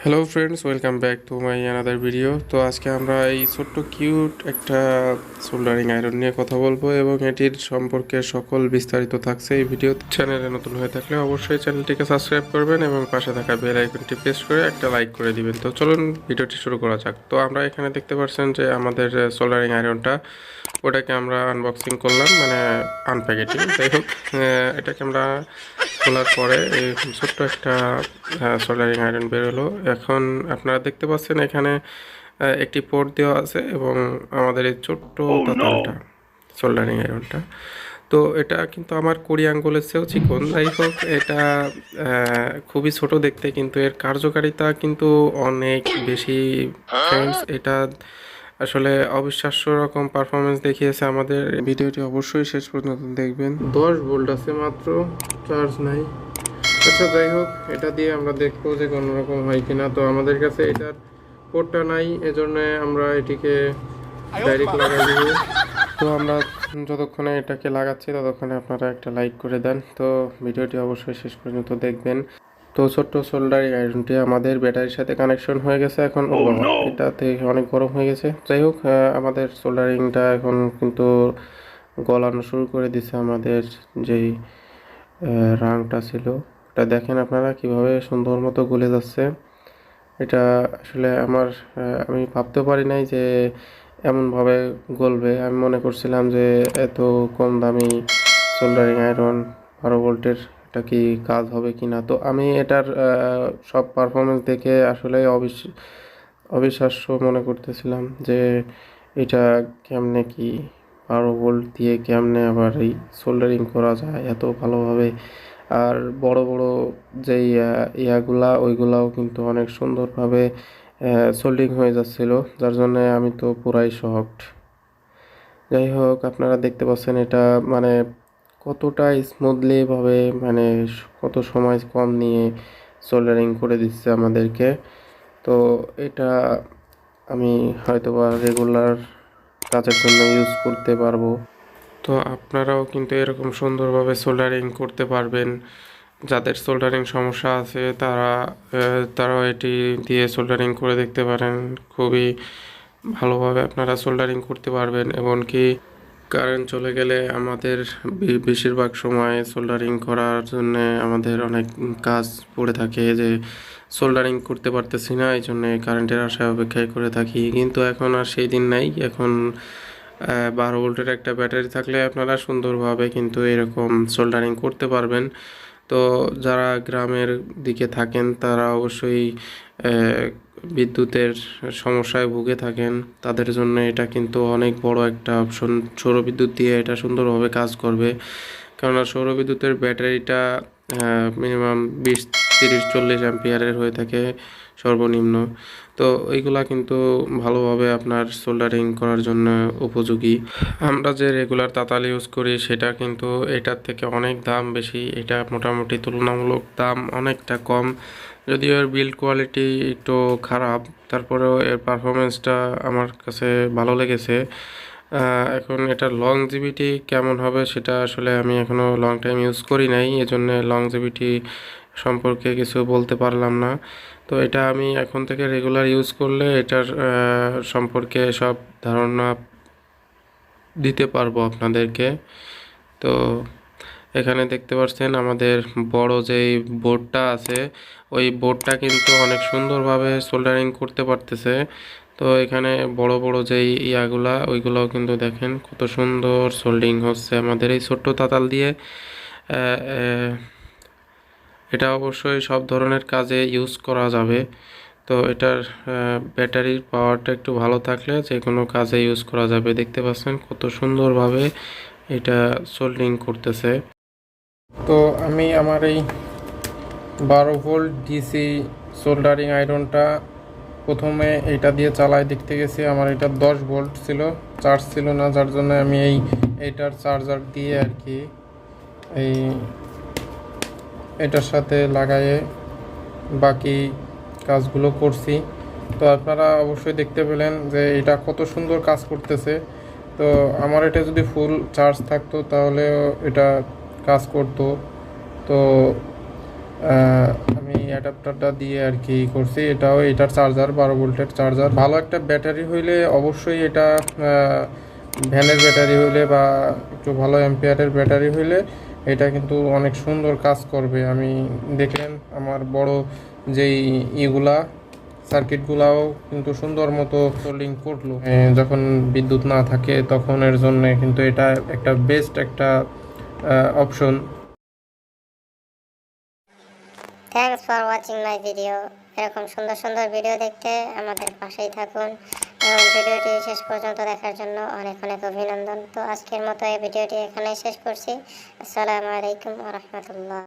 Hello friends, welcome back to my another video. তো আজকে আমরা এই ছোট্ট কিউট একটা সোল্ডারিং আয়রন নিয়ে কথা বলবো এবং এটির সম্পর্কে সকল বিস্তারিত থাকছে এই ভিডিও। চ্যানেলে নতুন হয়ে থাকলে অবশ্যই চ্যানেলটিকে সাবস্ক্রাইব করবেন এবং পাশে থাকা বেল আইকনটি প্রেস করে একটা লাইক করে দিবেন। তো চলুন ভিডিওটি শুরু করা যাক। তো আমরা এখানে দেখতে পাচ্ছেন যে আমাদের সোল্ডারিং আয়রনটা, ওটাকে আমরা আনবক্সিং করলাম, মানে আনপ্যাকেটিং। যাই হোক, এটাকে আমরা খোলার পরে এরকম ছোট্ট একটা সোল্ডারিং আয়রন বেরোলো। এখন আপনারা দেখতে পাচ্ছেন এখানে একটি পোর্ট দেওয়া আছে এবং আমাদের এই ছোট্ট তাতালটা, সোল্ডারিং আয়রনটা, তো এটা কিন্তু আমার কুড়ি আঙ্গুলের চেয়েও চিকন। যাই হোক, এটা খুবই ছোট দেখতে, কিন্তু এর কার্যকারিতা কিন্তু অনেক বেশি ফ্রেন্ডস। এটা আসলে অবিশ্বাস্য রকম পারফরমেন্স দেখিয়েছে আমাদের। ভিডিওটি অবশ্যই শেষ পর্যন্ত দেখবেন। 10 ভোল্ট আছে মাত্র, চার্জ নাই। আচ্ছা, যাই হোক, এটা দিয়ে আমরা দেখবো যে কোনো রকম হয় কিনা। তো আমাদের কাছে এটার পোর্টটা নাই, এজন্য আমরা এটিকে ডাইরেক্ট লাগাই দিব। তো আমরা যতক্ষণে এটাকে লাগাচ্ছি ততক্ষণে আপনারা একটা লাইক করে দেন। তো ভিডিওটি অবশ্যই শেষ পর্যন্ত দেখবেন। তো ছোট্ট সোল্ডারিং আয়রনটি আমাদের ব্যাটারির সাথে কানেকশন হয়ে গেছে এখন। এটাতে অনেক গরম হয়ে গেছে। যাই হোক, আমাদের সোল্ডারিংটা এখন কিন্তু গলানো শুরু করে দিছে। আমাদের যেই রাংটা ছিল, এটা দেখেন আপনারা কিভাবে সুন্দর মতো গলে যাচ্ছে। এটা আসলে আমি ভাবতে পারি নাই যে এমনভাবে গলবে। আমি মনে করছিলাম যে এত কম দামি সোল্ডারিং আয়রন 12 ভোল্টের এটা কি কাজ হবে কি না। তো আমি এটার সব পারফরমেন্স দেখে আসলে অবিশ্বাস্য মনে করতেছিলাম যে এটা কেমনে কি 12 ভোল্ট দিয়ে কেমনে আবার এই সোল্ডারিং করা যায় এত ভালোভাবে। আর বড় বড় যেই ইয়াগুলা, ওইগুলাও কিন্তু অনেক সুন্দরভাবে সোল্ডিং হয়ে যাচ্ছিল, যার জন্য আমি তো পুরাই শকড। যাই হোক, আপনারা দেখতে পাচ্ছেন এটা মানে কতটা স্মুথলি ভাবে, মানে কত সময় কম নিয়ে সোল্ডারিং করে দিচ্ছে আমাদেরকে। তো এটা আমি হয়তোবা রেগুলার কাজের জন্য ইউজ করতে পারবো। তো আপনারাও কিন্তু এরকম সুন্দরভাবে সোল্ডারিং করতে পারবেন। যাদের সোল্ডারিং সমস্যা আছে তারাও এটি দিয়ে সোল্ডারিং করে দেখতে পারেন। খুবই ভালোভাবে আপনারা সোল্ডারিং করতে পারবেন। এমনকি কারেন্ট চলে গেলে আমাদের বেশিরভাগ সময় সোল্ডারিং করার জন্য আমাদের অনেক কাজ পড়ে থাকে, যে সোল্ডারিং করতে পারতেছি না, এই জন্য কারেন্টের আশায় অপেক্ষায় করে থাকি। কিন্তু এখন আর সেই দিন নাই। এখন 12 ভোল্টের একটা ব্যাটারি থাকলে আপনারা সুন্দরভাবে কিন্তু এরকম সোল্ডারিং করতে পারবেন। তো যারা গ্রামের দিকে থাকেন তারা অবশ্যই বিদ্যুতের সমস্যায় ভুগে থাকেন। তাদের জন্য এটা কিন্তু অনেক বড় একটা অপশন। সৌরবিদ্যুৎ দিয়ে এটা সুন্দরভাবে কাজ করবে, কেননা সৌরবিদ্যুতের ব্যাটারিটা মিনিমাম 20, 30, 40 অ্যাম্পিয়ারের হয়ে থাকে সর্বনিম্ন। তো ওইগুলা কিন্তু ভালোভাবে আপনার সোল্ডারিং করার জন্য উপযোগী। আমরা যে রেগুলার তাতাল ইউজ করি সেটা কিন্তু এটার থেকে অনেক দাম বেশি। এটা মোটামুটি তুলনামূলক দাম অনেকটা কম, যদিও এর বিল্ড কোয়ালিটি একটু খারাপ, তারপরেও এর পারফরমেন্সটা আমার কাছে ভালো লেগেছে। এখন এটার লংজিভিটি কেমন হবে সেটা আসলে আমি এখনও লং টাইম ইউজ করি নাই, এজন্য লংজিভিটি সম্পর্কে কিছু বলতে পারলাম না। তো এটা আমি এখন থেকে রেগুলার ইউজ করলে এটার সম্পর্কে সব ধারণা দিতে পারবো আপনাদেরকে। তো এখানে দেখতে পাচ্ছেন আমাদের বড় যেই বোর্ডটা আছে, ওই বোর্ডটা কিন্তু অনেক সুন্দরভাবে সোল্ডারিং করতে পারতেছে। তো এখানে বড় বড় যেই ইয়াগুলা, ওইগুলাও কিন্তু দেখেন কত সুন্দর সোল্ডিং হচ্ছে আমাদের এই ছোট্ট তাতাল দিয়ে। এটা অবশ্যই সব ধরনের কাজে ইউজ করা যাবে। তো এটার ব্যাটারির পাওয়ারটা একটু ভালো থাকলে যে কোনো কাজে ইউজ করা যাবে। দেখতে পাচ্ছেন কত সুন্দরভাবে এটা সোল্ডিং করতেছে। তো আমি আমার এই 12 ভোল্ট ডিসি সোল্ডারিং আয়রনটা প্রথমে এইটা দিয়ে চালায় দেখতে গেছি। আমার এটা 10 ভোল্ট ছিল, চার্জ ছিল না, যার জন্য আমি এইটার চার্জার দিয়ে আর কি এটার সাথে লাগায়ে বাকি কাজগুলো করছি। তো আপনারা অবশ্যই দেখতে পেলেন যে এটা কত সুন্দর কাজ করতেছে। তো আমার এটা যদি ফুল চার্জ থাকতো তাহলে এটা কাজ করতো। তো আমি অ্যাডাপ্টারটা দিয়ে আর কি করছি। এটার চার্জার 12 ভোল্টের চার্জার। ভালো একটা ব্যাটারি হইলে অবশ্যই এটা ভ্যানের ব্যাটারি হইলে বা একটু ভালো অ্যাম্পিয়ারের ব্যাটারি হইলে এটা কিন্তু অনেক সুন্দর কাজ করবে। আমি দেখলেন আমার বড় যেই ইগুলা সার্কিটগুলাও কিন্তু সুন্দর মতো সোল্ডিং করলো। যখন বিদ্যুৎ না থাকে তখন এর জন্য কিন্তু এটা একটা বেস্ট একটা option. Thanks for watching my video. এরকম সুন্দর সুন্দর ভিডিও দেখতে আমাদের পাশেই থাকুন এবং ভিডিওটি শেষ পর্যন্ত দেখার জন্য অনেক অনেক অভিনন্দন। তো আজকের মতো এই ভিডিওটি এখানেই শেষ করছি। আসসালামু আলাইকুম ওয়া রাহমাতুল্লাহ।